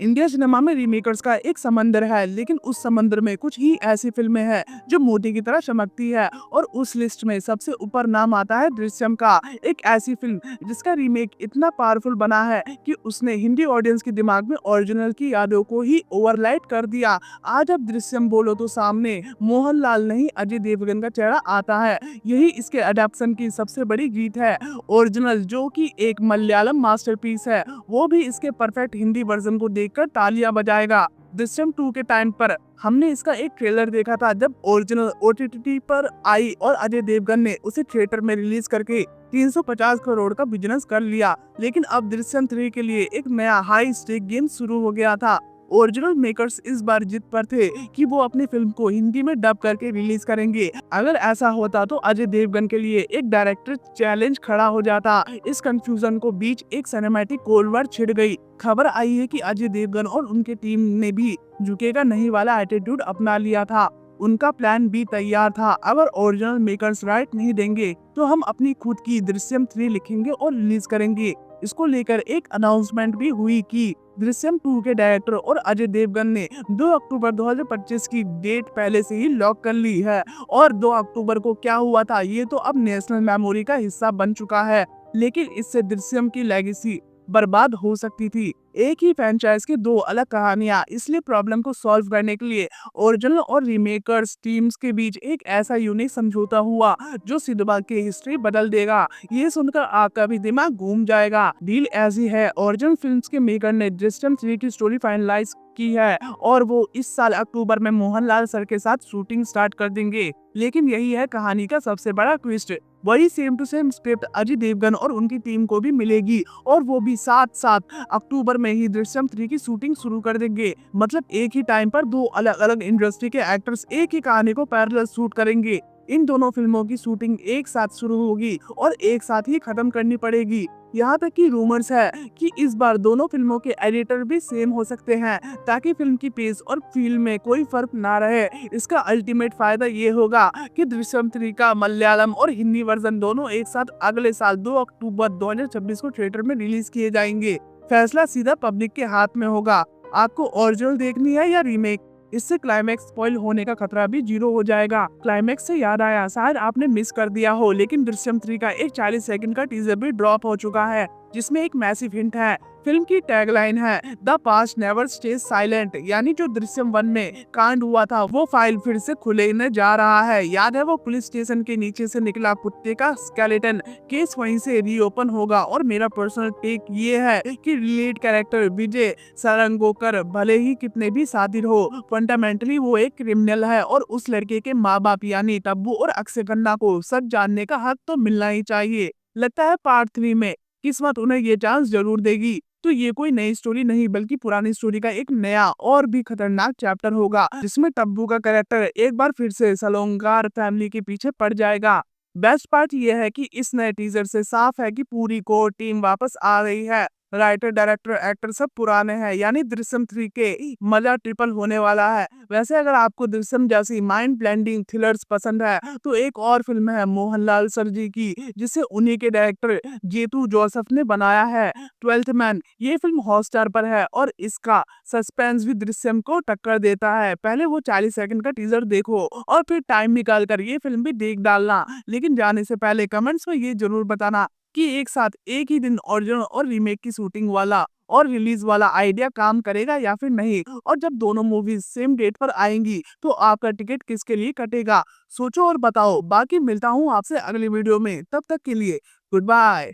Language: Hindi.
इंडिया सिनेमा में रीमेकर्स का एक समंदर है, लेकिन उस समंदर में कुछ ही ऐसी फिल्में हैं जो मोती की तरह चमकती है। और उस लिस्ट में सबसे ऊपर नाम आता है दृश्यम का। एक ऐसी फिल्म जिसका रीमेक इतना पावरफुल बना है कि उसने हिंदी ऑडियंस के दिमाग में ओरिजिनल की यादों को ही ओवरलाइट कर दिया। आज अब दृश्यम बोलो तो सामने मोहनलाल नहीं, अजय देवगन का चेहरा आता है। यही इसके अडेप्शन की सबसे बड़ी जीत है। ओरिजिनल जो कि एक मलयालम मास्टरपीस है, वो भी इसके परफेक्ट हिंदी वर्जन को देखकर तालियां बजाएगा। दृश्यम 2 के टाइम पर हमने इसका एक ट्रेलर देखा था जब ओरिजिनल ओटीटी पर आई, और अजय देवगन ने उसे थिएटर में रिलीज करके 350 करोड़ का बिजनेस कर लिया। लेकिन अब दृश्यम 3 के लिए एक नया हाई स्टेक गेम शुरू हो गया था। ओरिजिनल मेकर्स इस बार जिद पर थे कि वो अपनी फिल्म को हिंदी में डब करके रिलीज करेंगे। अगर ऐसा होता तो अजय देवगन के लिए एक डायरेक्टर चैलेंज खड़ा हो जाता। इस कंफ्यूजन को बीच एक सिनेमैटिक कोल्ड वॉर छिड़ गई। खबर आई है कि अजय देवगन और उनके टीम ने भी झुकेगा नहीं वाला एटीट्यूड अपना लिया था। उनका प्लान भी तैयार था। अगर ओरिजिनल मेकर्स राइट नहीं देंगे तो हम अपनी खुद की दृश्यम 3 लिखेंगे और रिलीज करेंगे। इसको लेकर एक अनाउंसमेंट भी हुई कि दृश्यम 2 के डायरेक्टर और अजय देवगन ने 2 अक्टूबर 2025 की डेट पहले से ही लॉक कर ली है। और 2 अक्टूबर को क्या हुआ था ये तो अब नेशनल मेमोरी का हिस्सा बन चुका है। लेकिन इससे दृश्यम की लेगेसी बर्बाद हो सकती थी। एक ही फ्रेंचाइज की दो अलग कहानियां, इसलिए प्रॉब्लम को सॉल्व करने के लिए ओरिजिनल और रीमेकर्स टीम्स के बीच एक ऐसा यूनिक समझौता हुआ जो सिनेमा की हिस्ट्री बदल देगा। ये सुनकर आपका भी दिमाग घूम जाएगा। डील ऐसी है, ओरिजिनल फिल्म्स के मेकर ने दृश्यम 3 की स्टोरी फाइनलाइज की है और वो इस साल अक्टूबर में मोहनलाल सर के साथ शूटिंग स्टार्ट कर देंगे। लेकिन यही है कहानी का सबसे बड़ा ट्विस्ट, वही same to same script Ajay Devgn और उनकी टीम को भी मिलेगी, और वो भी साथ साथ अक्टूबर में ही दृश्यम 3 की शूटिंग शुरू कर देंगे। मतलब एक ही टाइम पर दो अलग अलग इंडस्ट्री के एक्टर्स एक ही कहानी को पैरेलल शूट करेंगे। इन दोनों फिल्मों की शूटिंग एक साथ शुरू होगी और एक साथ ही खत्म करनी पड़ेगी। यहाँ तक कि रूमर्स है कि इस बार दोनों फिल्मों के एडिटर भी सेम हो सकते हैं, ताकि फिल्म की पेस और फील में कोई फर्क ना रहे। इसका अल्टीमेट फायदा ये होगा कि दृश्यम 3 का मलयालम और हिंदी वर्जन दोनों एक साथ अगले साल 2 अक्टूबर 2026 को थिएटर में रिलीज किए जाएंगे। फैसला सीधा पब्लिक के हाथ में होगा। आपको ओरिजिनल देखनी है या रीमेक? इससे क्लाइमैक्स स्पॉइल होने का खतरा भी जीरो हो जाएगा। क्लाइमैक्स से याद आया, शायद आपने मिस कर दिया हो, लेकिन दृश्यम 3 का एक 40 सेकंड का टीजर भी ड्रॉप हो चुका है, जिसमें एक मैसिव हिंट है। फिल्म की टैगलाइन है the past never stage silent, यानी जो दृश्यम 1 में कांड हुआ था वो फाइल फिर से खुलने जा रहा है। याद है वो पुलिस स्टेशन के नीचे से निकला कुत्ते का स्केलेटन? केस वहीं से रीओपन होगा। और मेरा पर्सनल टेक ये है कि लीड कैरेक्टर विजय सरंगोकर भले ही कितने भी शातिर हो, फंडामेंटली वो एक क्रिमिनल है, और उस लड़के के माँ बाप यानी तब्बू और अक्षय खन्ना को सच जानने का हक तो मिलना ही चाहिए। लगता है पार्ट 3 में किस्मत उन्हें ये चांस जरूर देगी। तो ये कोई नई स्टोरी नहीं बल्कि पुरानी स्टोरी का एक नया और भी खतरनाक चैप्टर होगा, जिसमें तब्बू का कैरेक्टर एक बार फिर से सलोंगार फैमिली के पीछे पड़ जाएगा। बेस्ट पार्ट ये है कि इस नए टीजर से साफ है कि पूरी कोर टीम वापस आ रही है। राइटर, डायरेक्टर, एक्टर सब पुराने हैं, यानी दृश्यम 3 के मजा ट्रिपल होने वाला है। वैसे अगर आपको दृश्यम जैसी माइंड ब्लेंडिंग थ्रिलर्स पसंद है तो एक और फिल्म है मोहनलाल सर जी की, जिसे उन्हीं के डायरेक्टर जेतू जोसेफ ने बनाया है, 12th मैन। ये फिल्म हॉटस्टार पर है और इसका सस्पेंस भी दृश्यम को टक्कर देता है। पहले वो 40 सेकंड का टीजर देखो और फिर टाइम निकाल कर ये फिल्म भी देख डालना। लेकिन जाने से पहले कमेंट्स में ये जरूर बताना कि एक साथ एक ही दिन ओरिजिनल और रीमेक की शूटिंग वाला और रिलीज वाला आइडिया काम करेगा या फिर नहीं। और जब दोनों मूवीज सेम डेट पर आएंगी तो आपका टिकट किसके लिए कटेगा? सोचो और बताओ। बाकी मिलता हूँ आपसे अगली वीडियो में, तब तक के लिए गुड बाय।